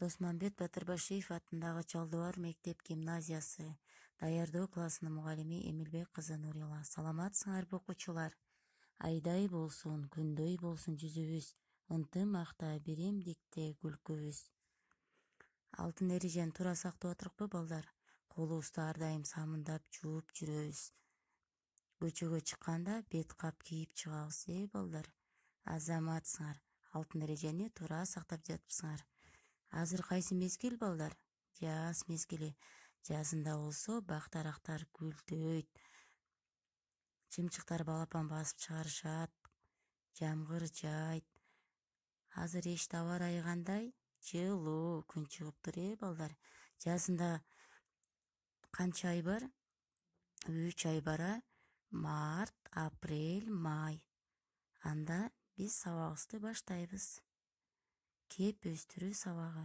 Досмамбет Батырбашиев атындагы Чалдыбар мектеп-гимназиясы даярдоо классынын мугалими Эмилбек кызы Нурила. Саламатсыңарбы окуучулар? Айдай болсун, күндөй болсун жүзүбүз, ынтымакта, биримдикте күлкүбүз. Алтын эрежени туура сактап атырыкпы балдар? Колубузду ар дайым самындап жууп жүрөбүз. Көчөгө чыкканда бет кап кийип чыгабыз, балдар? Азаматсыңар, алтын эрежени туура сактап жатыпсыңар. Азыр кайсы мезгил балдар? Жаз мезгили. Жазында болсо бак-дарактар гүлдөйт, чымчыктар балапан басып чыгарышат, жамгыр жаайт. Азыр эшти аба ырайы кандай? Жылуу, күн чыгыптыр, балдар. Жазында канча ай бар? 3 ай бар. Март, апрель, май. Анда биз сабагыбызды баштайбыз. Кеп өстүрүү сабагы.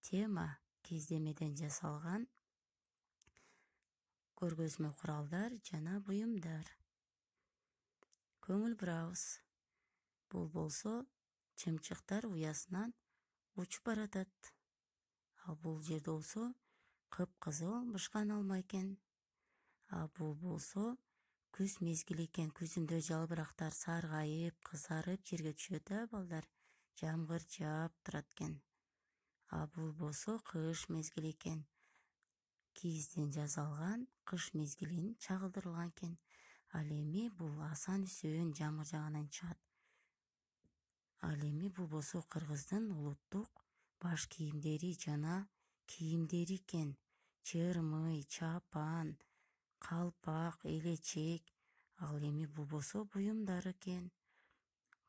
Тема кездемеден жасалган көргөзмө куралдар жана буюмдар. Көңүл бурабыз. Бул болсо чымчыктар уясынан учуп баратат. Ал бул жерде болсо кыпкызыл бышкан алма экен. А бул болсо күз мезгили экен. Күзүндө жалбырактар саргайып, кызарып жерге түшөт, балдар. Жамгыр жаап турат экен. А бул болсо кыш мезгили экен. Кийизден жасалган кыш мезгилин чагылдырылган экен. Ал эми бул асан үсөөн жамгыр жаагандан чыгат. Ал эми бул болсо кыргыздын улуттук баш кийимдери жана кийимдери экен. Чырмый, чапан, калпак, элечек. Ал эми бул болсо буюмдар экен.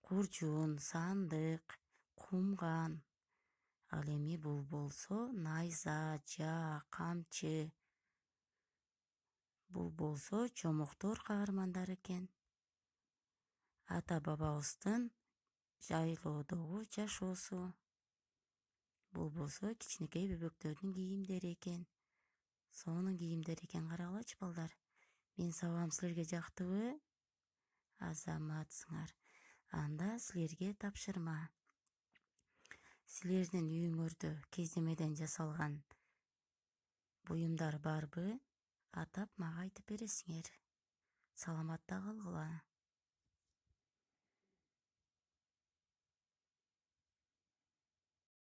Куржун, сандык, кумган. Ал эми бул болсо найза, жаа, камчы. Бул болсо чомоктор каармандары экен. Ата бабабыздын жайлоодогу жашоосу. Бул болсо кичинекей бөбөктөрдүн кийимдери экен. Сонун кийимдер экен, карагылачы балдар. Менин сабагым силерге жактыбы? Азаматсыңар. Анда силерге тапшырма. Силердин үйүңөрдө кездемеден жасалган буюмдар барбы? Атап мага айтып бересиңер. Саламатта калгыла.